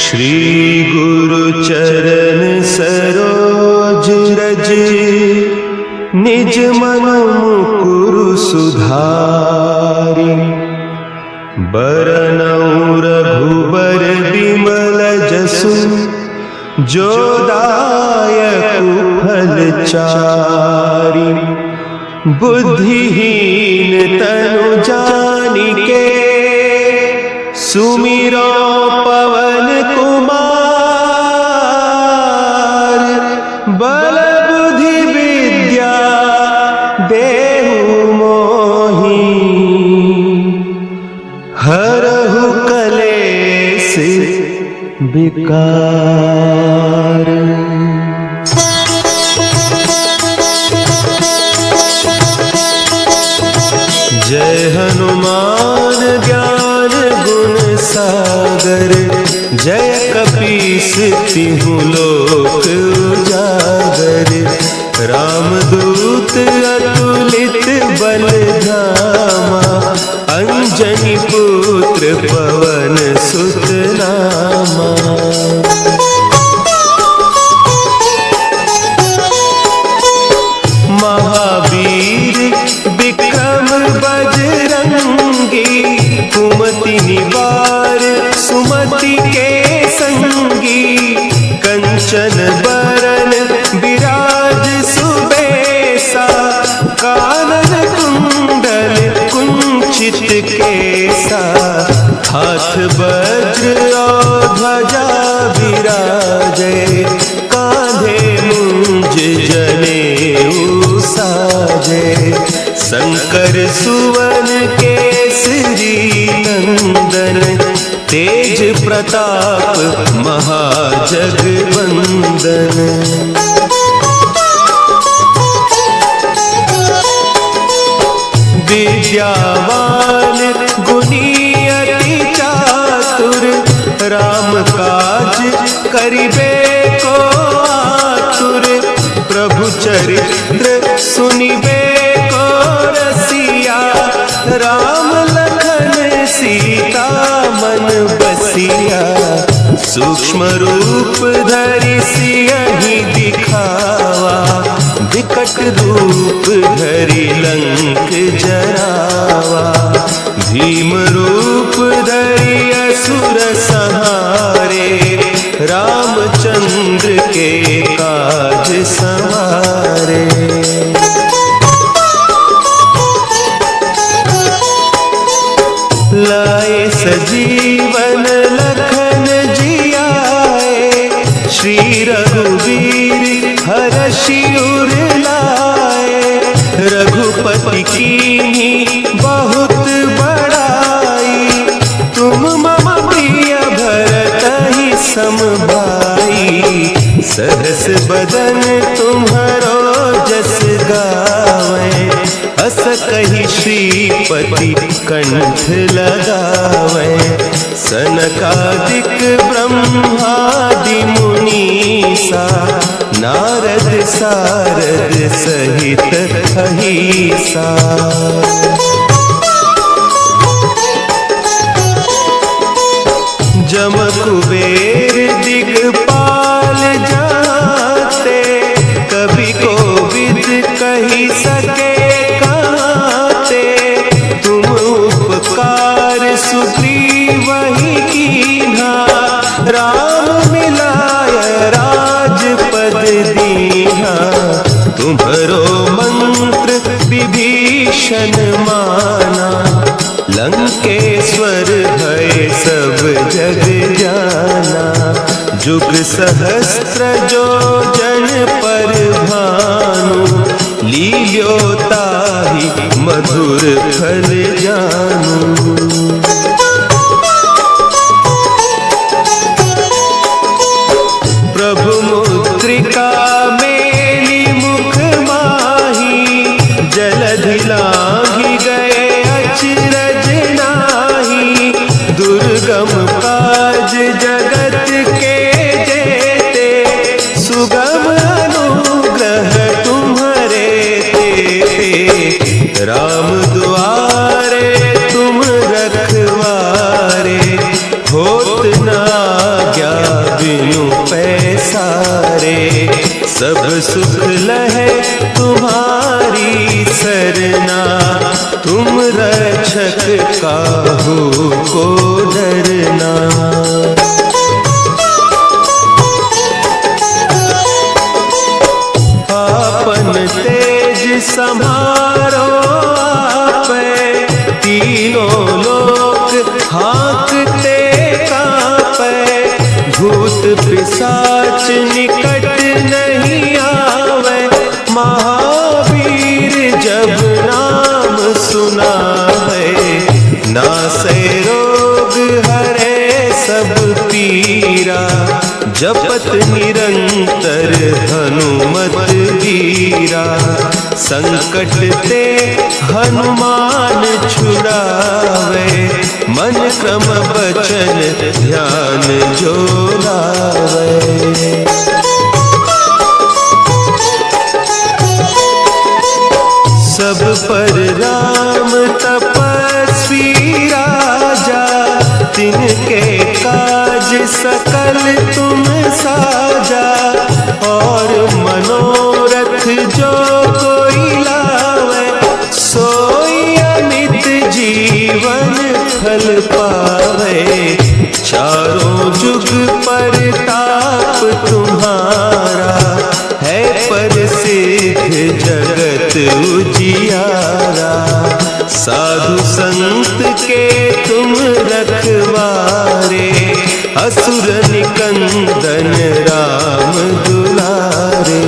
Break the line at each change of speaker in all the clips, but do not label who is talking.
श्री गुरु चरण सरोज रज, निज मन मुकुरु सुधारि। बरनउँ रघुबर बिमल जसु, जो दायक फल चारि। बुद्धिहीन तनु जानिके, सुमिरो पवन कुमार। बल बुद्धि विद्या देहु मोहि, हरहु कलेश विकार। जय हनुमान ज्ञान गुण सागर, जय कपीस तिहु लोक उजागर। रामदूत अतुलित बल धामा, अंजनी पुत्र पवन सुत नामा। महावीर विक्रम बजरंगी, कुमति निवार सुमति के संगी। कंचन बरन विराज सुबेसा, कानन कुंडल कुंचित केसा। हाथ वज्र और ध्वजा विराजे, कांधे मुंज जनेऊ साजे। शंकर सुवन केसरी नंदन, तेज प्रताप महाजगवंदन। विद्यावान गुणी अति चातुर, राम काज करिबे को आतुर। प्रभु चरित्र सुनिबे को रसिया, राम लखन सीता मन बसिया। सूक्ष्म रूप धरि सियहि दिखावा, विकट रूप धरि लंक जरावा। भीम रूप धरि असुर संहारे, रामचंद्र के काज सवारे। लाए सजीवन लखन जियाए, श्री रघुवीर हरषि उर लाए। रघुपति कीन्ही बहुत बड़ाई, तुम मम प्रिय भरतहि सम भाई। सहस बदन तुम्हरो जस गावे, अस कहि श्रीपति कंठ लगावे। सनकादिक ब्रह्मादि मुनीसा, नारद सारद सहित अहीसा। जम कुबेर दिगपाल जाते, कवि कोविद कहि सके काते। तुम उपकार सुग्रीवहि कीन्हा, राम मिलाय राजपद दीन्हा। तुम्हरो मंत्र विभीषण माना, लंकेश्वर भय सब जग जाना। जुग सहस्त्र जो जन पर भानु, लील्यो ताहि मधुर फल जानू। प्रभु मुद्रिका मेली मुख माही, जलधि लांघि गए अचरज नाही। दुर्गम काज जगत के जेते, सुगम अनुग्रह तुम्हरे तेते। राम दुआरे तुम रखवारे, होत न आज्ञा पिशाच निकट नहीं आवे। महावीर जब नाम सुनावे, नासै रोग हरे सब पीरा। जपत निरंतर हनुमत वीरा, संकट ते हनुमान छुड़ावे। मन क्रम बचन ध्यान जो लावे। सब पर राम तपस्वी राजा, तिनके काज सकल तुम साजा। और मनोरथ जो कोई लावे, सोई अमित जीवन फल पावे। चारों जुग परताप तुम्हारा, है प्रसिद्ध जगत उजियारा। साधु संत के तुम रखवारे, असुर निकंदन राम दुलारे।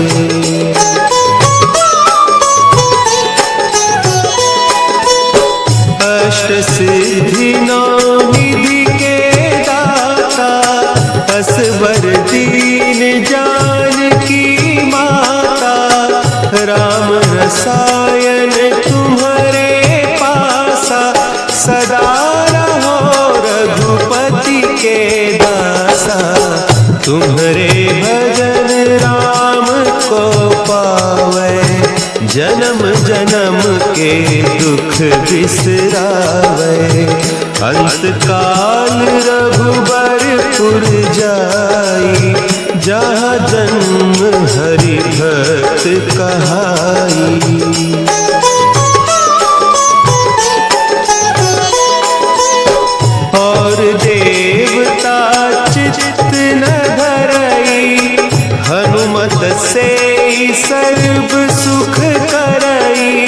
अष्ट सिद्धि नौ निधि के दाता, असवर दीन जानकी माता। राम रसायन तुम्हारे पासा, सदा रहो रघुपति के दासा। तुम्हारे भजन राम को पावे, जन्म जन्म के दुख बिसरावे। अंत काल रघुबरपुर जाई, जहाँ जन्म हरि भक्त कहाई। और देवता चित्त न धरई, हनुमत से सर्व सुख करई।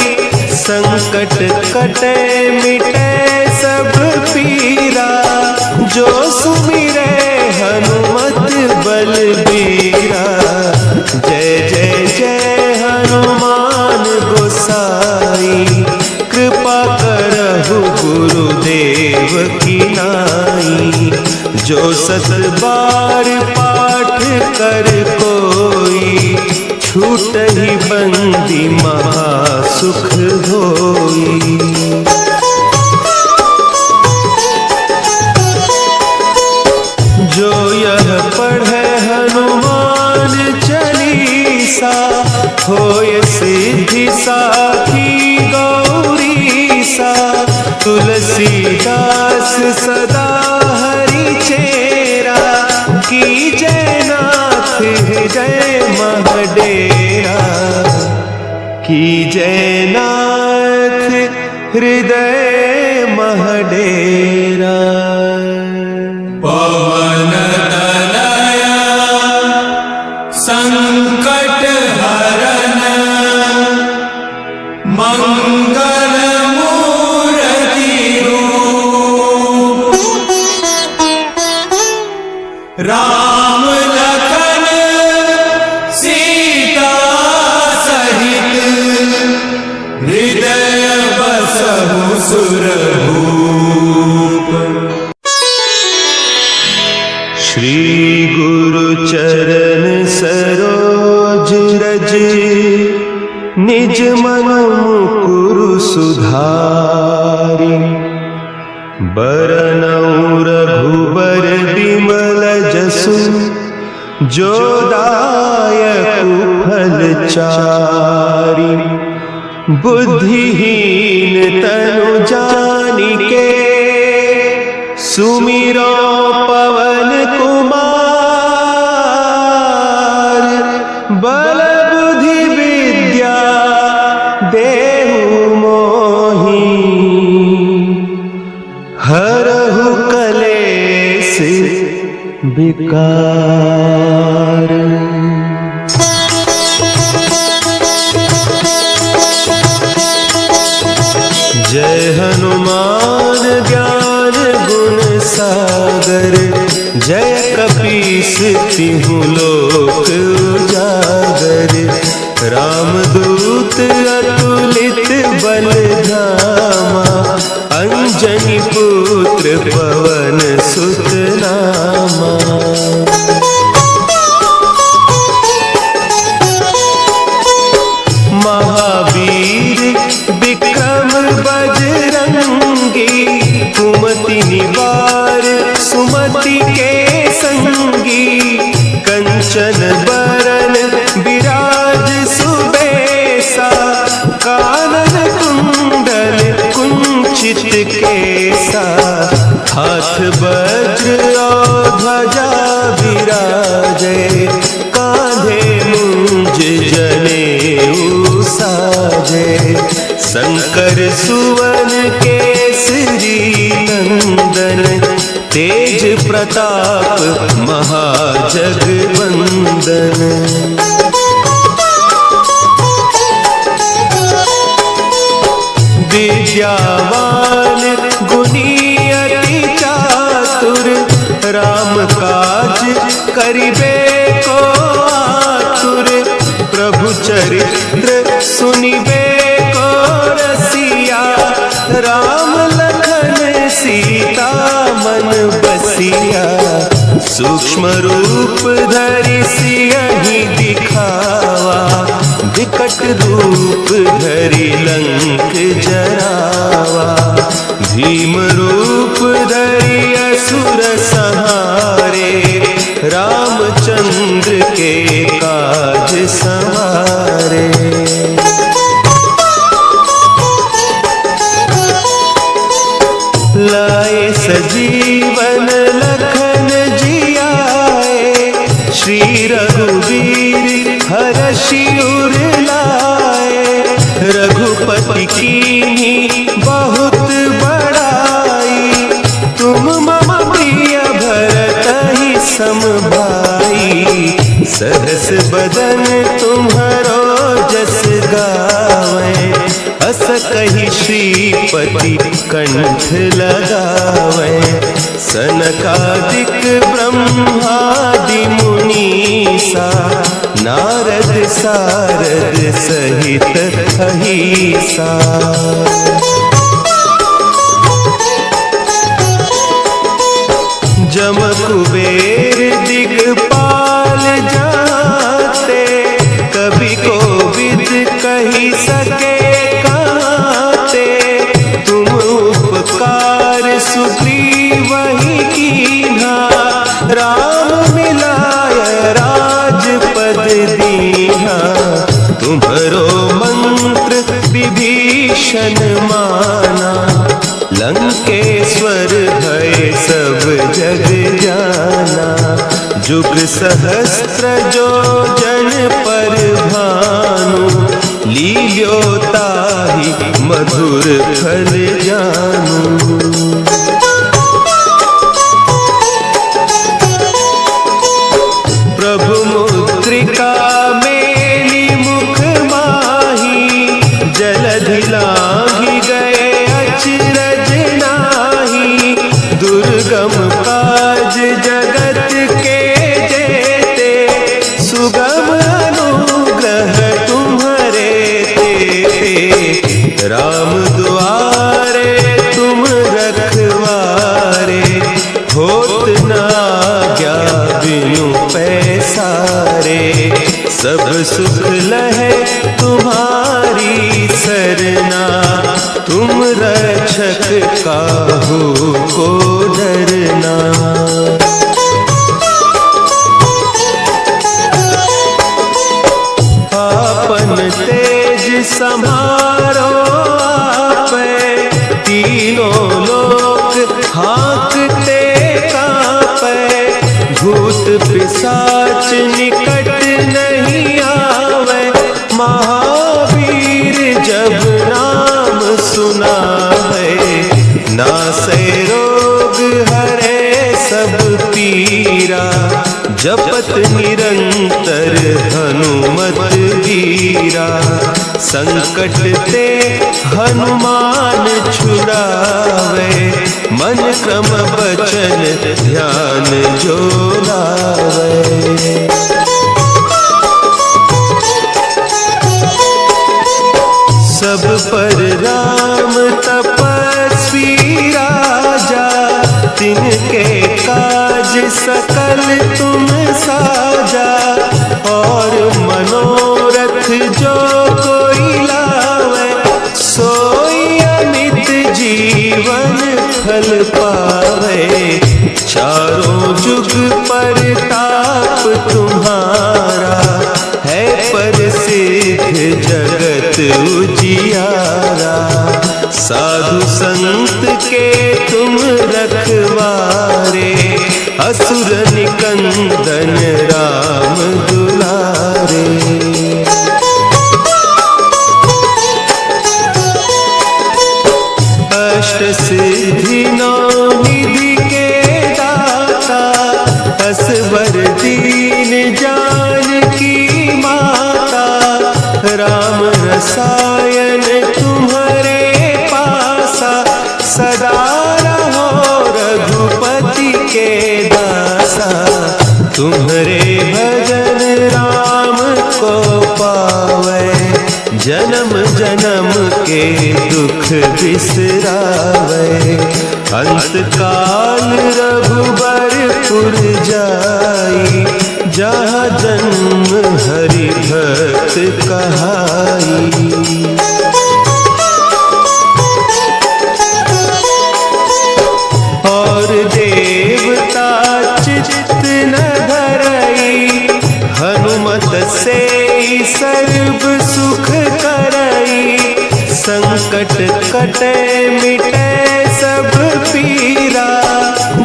संकट कटे मिटे सब पीरा, जो सुमिरे हनुमत बलबीरा। जय जय जय हनुमान गोसाई, कृपा करहु गुरुदेव की नाई। जो सत बार पाठ कर कोई, छूटहि बंदी महासुख होई। जो यह पढ़े हनुमान चालीसा, होय सिद्धि साखी गौरीसा। तुलसीदास सदा हरि चेरा, की जय नाथ हृदय महडेरा। की जय नाथ हृदय महडेरा।
पवन तनया संकट हरन, मंगल मूर्ति रूप। राम लखन सीता सहित, हृदय बसहु सुरभूप।
श्री गुरु चरण सरोज रज, निज मन मुकुरु सुधारि। बरनउँ रघुबर बिमल जसु, जो दायकु फल चारि। बुद्धिहीन तनु जानिके, सुमिरो पवन कुमार। बल बुद्धि विद्या देहु मोहि, हरहु कलेश विकार। जय हनुमान ज्ञान गुण सागर, जय कपीस तिहु लोक उजागर, रामदूत अतुलित बल धामा, अंजनी पुत्र पवन सुत नामा। महावीर विक्रम बजरंगी, कुमति निवार सुमति के संगी, कंचन बरन विराज सुबेसा, कानन कुंडल कुंचित केसा, हाथ वज्र और ध्वजा विराजे, कांधे मुंज जनेऊ साजे, शंकर सुवन केसरी नंदन, तेज प्रताप महाजगवंदन। विद्यावान गुणी अति चातुर, राम काज करिबे को आतुर, प्रभु चरित्र सुनिबे को रसिया, राम लखन सीता मन बसिया, सूक्ष्म रूप धरि सियहि दिखावा, विकट रूप धरि लंक जरावा, भीम रूप धरि असुर संहारे, रामचंद्र के काज संवारे। लाए सजीवन लखन जियाए, श्री रघुवीर हरषि उर लाए, रघुपति कीन्ही बहुत बड़ाई, तुम मम प्रिय भरतहि सम भाई, सहस बदन तुम्हरो जस गावें, अस कहि श्रीपति कंठ लगावें, सनकादिक ब्रह्मादि मुनीसा, नारद सारद सहित अहीसा। जम कुबेर दिगपाल जाते, कवि कोविद कही सके काते, तुम उपकार सुग्रीवहि कीन्हा, राम मिलाय राजपद दीन्हा, तुम्हरो मंत्र विभीषण माना, लंकेश्वर भय सब जग जाना, जुग सहस्त्र जो जन पर भानु, लील्यो ताहि मधुर फल जानू। प्रभु मुद्रिका मेली मुख माही, जलधि लांघि गए अचरज नाही, दुर्गम काज जगत के जेते, सुगम अनुग्रह तुम्हारे तेते, राम दुआरे तुम रखवारे, होत न आज्ञा बिनु पैसारे, सब सुख लहे तुम्हारी सरना, तुम रक्षक काहू को डरना। आपन तेज समारो आपे, तीनों लोक हाँकते कांपे, भूत पिशाच निकट नहीं आवे, महावीर जब नाम सुना है, नासै रोग हरे सब पीरा, जपत निरंतर हनुमत वीरा, संकट ते हनुमान छुड़ावे, मन क्रम बचन ध्यान जो लावे। सब पर राम तपस्वी राजा, तिनके काज सकल तुम साजा। और मनोरथ जो कोई लावे, सोई अमित जीवन फल पावे। चारों जुग परताप तुम्हारा, है प्रसिद्ध जगत उजियारा। साधु संत के तुम रखवारे, असुर निकंदन राम दुलारे। अष्ट सिद्धि नौ निधि के दाता, असवर दीन जानकी माता। राम रसायन तुम्हारे पासा, सदा रहो रघुपति के दासा। तुम्हारे भजन राम को पावे, जन्म जन्म के दुख बिसरावे। अंत काल रघुबरपुर जाई, जहाँ जन्म हरि भक्त कहाई। और देवता चित्त न धरई, हनुमत से सर्व सुख करई। संकट कटे मिटे सब पीरा,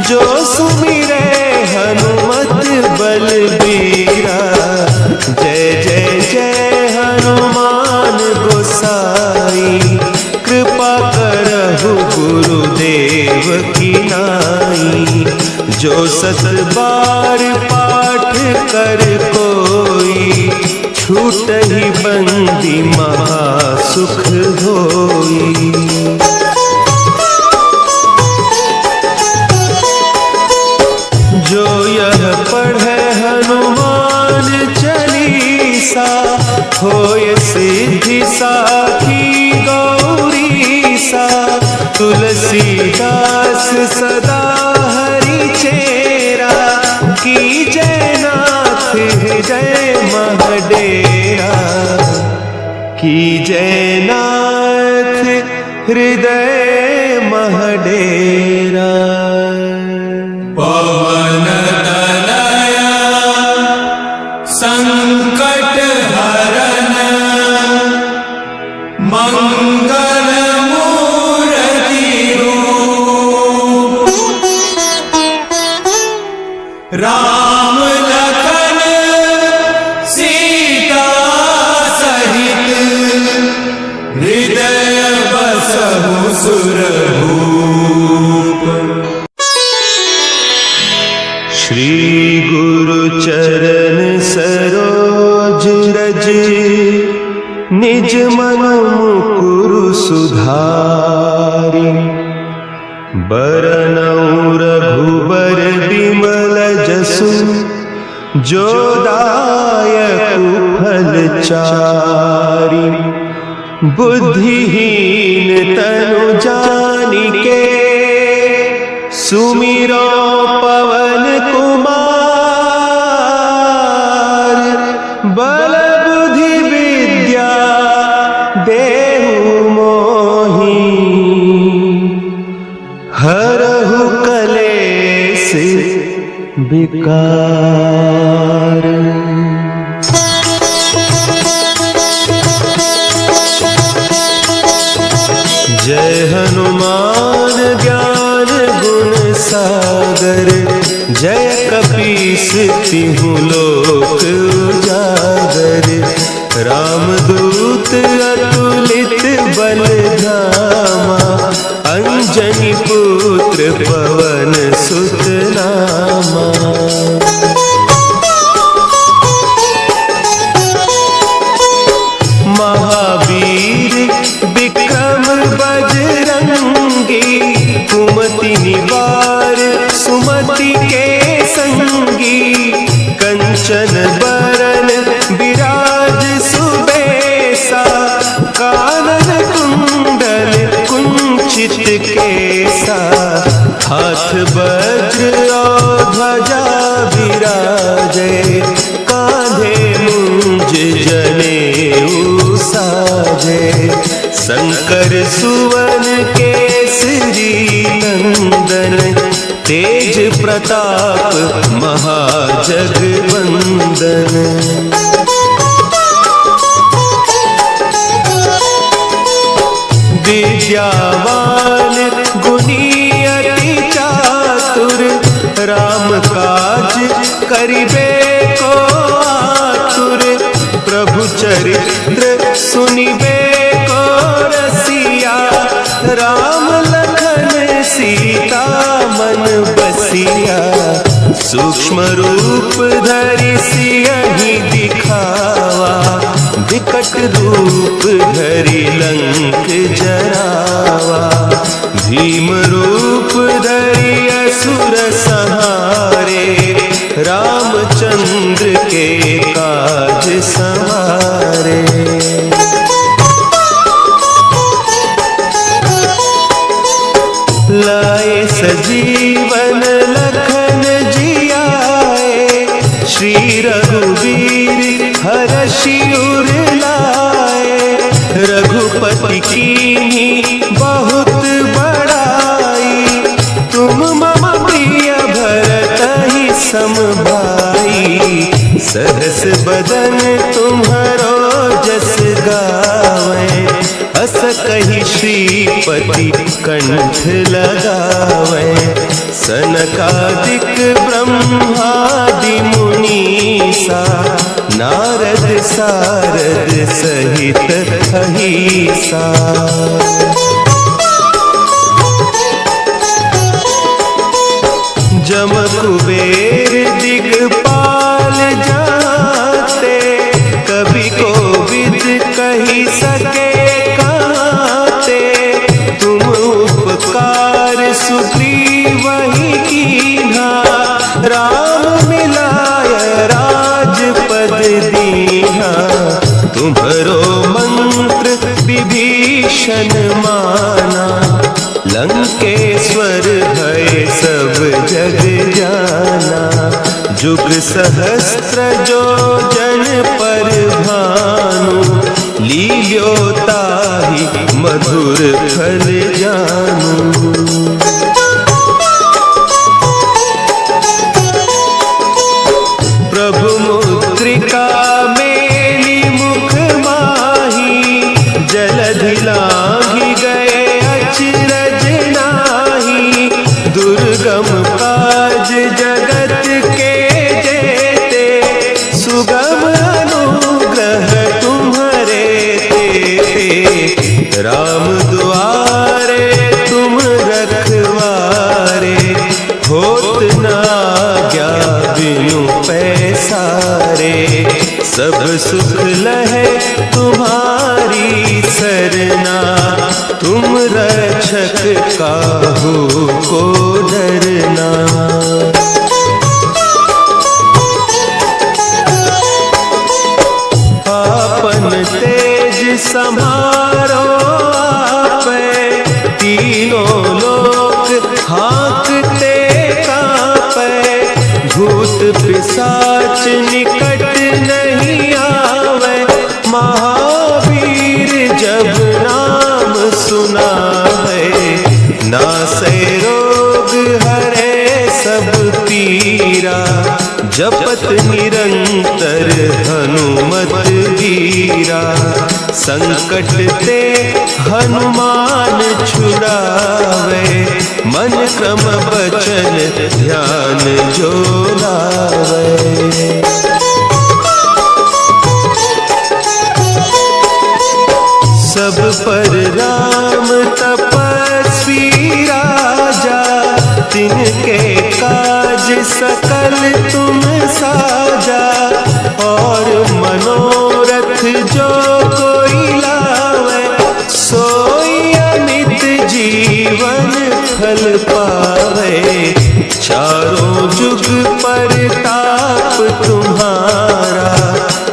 जो सुमिरे हनुमत बलबीरा। जय जय जय हनुमान गोसाई, कृपा करहु गुरुदेव की नाई। जो सत बार पाठ कर कोई, छूटहि बंदी महासुख होई। जो यह पढ़े हनुमान चालीसा, होय सिद्धि साखी गौरीसा। तुलसीदास सदा हरि चेरा, की जय नाथ हृदय महडेरा। की जय नाथ हृदय महडेरा।
पवन तनया संकट हरन, मंगल मूर्ति रूप। राम लखन सीता सहित, हृदय बसहु सुरभूप।
श्री गुरु चरण सरोज रज, निज मन मुकुरु सुधारि। बरनउँ रघुबर बिमल जसु, जो दायक फल चारि। बुद्धिहीन तनु जानिके, सुमिरो पवन कुमार। बल बुद्धि विद्या देहु मोहि, हरहु कलेश विकार। जय हनुमान ज्ञान गुण सागर, जय कपीस तिहु लोक उजागर। रामदूत अतुलित बल धामा, अंजनी पुत्र पवन सुत नामा। महावीर सुमति के संगी कंचन बरन विराज सुबेसा कानन कुंडल कुंचित केसा हाथ वज्र और ध्वजा विराजे कांधे मुंज जनेऊ साजे शंकर सुवन केसरी नंदन तेज प्रताप महाजगवंदन विद्यावान गुणी अति चातुर राम काज करिबे को आतुर प्रभु चरित्र सुनिबे को रसिया राम लखन सीता मन बसिया सूक्ष्म रूप धरि सियहि दिखावा विकट रूप धरि लंक जरावा भीम रूप धरि असुर संहारे रामचंद्र के काज संवारे लाए सजीवन लखन जियाए श्री रघुवीर हरषि उर लाए रघुपति कीन्ही बहुत बड़ाई तुम मम प्रिय भरतहि सम भाई सहस बदन तुम्हरो जस गावे अस कहि श्रीपति कंठ लगावे सनकादिक ब्रह्मादि मुनीसा नारद सारद सहित अहिसा जम कुबेर दिगपाल जाते कभी कोविद कही सके कहते तुम उपकार सुग्रीवहि कीन्हा राम मिलाय राजपद दीन्हा तुम्हरो मंत्र विभीषण माना लंकेश्वर भय सब जग जाना जुग सहस्त्र जो जन पर भानु लील्यो ताहि मधुर फल जानू प्रभु मुद्रिका मेली मुख माही जलधि लांघि गए अचरज नाही दुर्गम काज जगत के जेते सुगम अनुग्रह तुम्हारे तेते राम दुआरे तुम रखवारे होत न आज्ञा बिनु पैसारे सब सुख लहे तुम्हारी सरना तुम रक्षक काहू को डरना आपन तेज समारो आपे तीनों लोक हाँकते कांपे भूत पिशाच निकट नहीं आवे महावीर जब नाम सुना है नासै रोग हरे सब पीरा जपत निरंतर हनुमत वीरा संकट ते हनुमान छुड़ावे मन क्रम बचन ध्यान जो लावे सब पर राम तपस्वी राजा तिनके काज सकल तुम साजा और मनोरथ जो कोई लावे सोई अमित जीवन फल पावे चारों जुग परताप तुम्हारा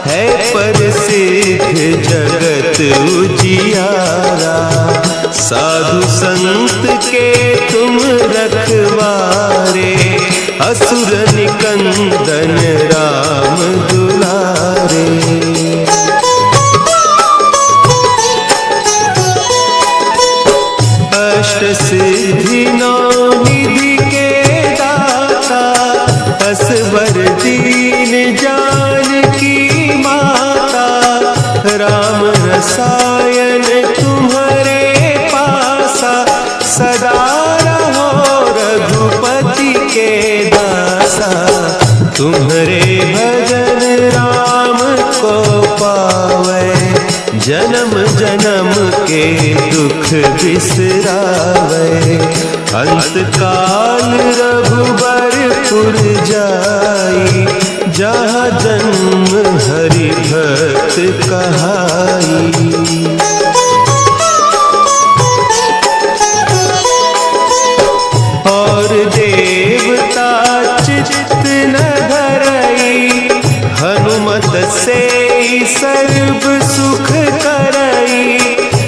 है प्रसिद्ध जगत उजियारा। साधु संत के तुम रखवारे असुर निकंदन राम दुलारे। अष्ट सिद्धि नौ निधि के दाता असवर दीन जानकी माता। राम रसायन तुम्हारे पासा सदा रहो रघुपति के दासा। तुम्हारे भजन राम को पावे जन्म जन्म के दुख बिसरावे। अंत काल रघुबरपुर जाई जहाँ जन्म हरि भक्त कहाई। और देवता चित्त न धरई हनुमत से सर्व सुख करई।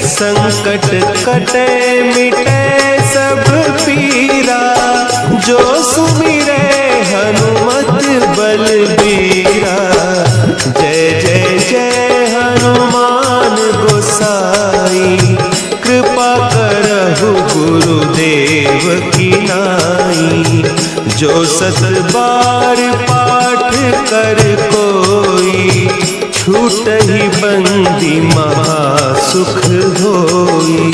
संकट कटे मिटे सब पीरा जो सुमिरे हनुमत बलबीरा। जय जय जय हनुमान गोसाई कृपा करहु गुरुदेव की नाई। जो सत बार पाठ कर कोई छूट ही बंदी महासुख होई।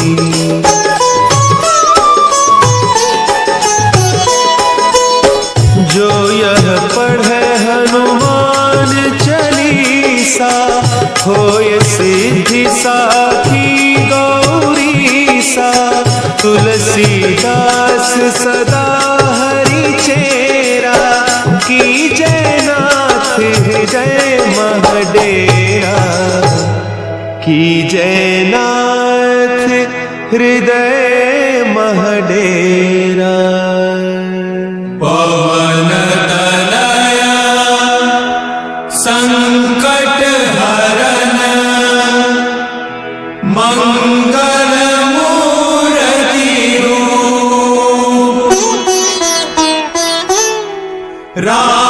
जो यह पढ़े हनुमान चालीसा होय सिद्धि साखी गौरीसा। तुलसीदास सदा हरि चेरा की जयनाथ हृदय महडेरा। की जयनाथ हृदय महडेरा।
पवन तनया संकट हरन मंगल मूर्ति रूप। राम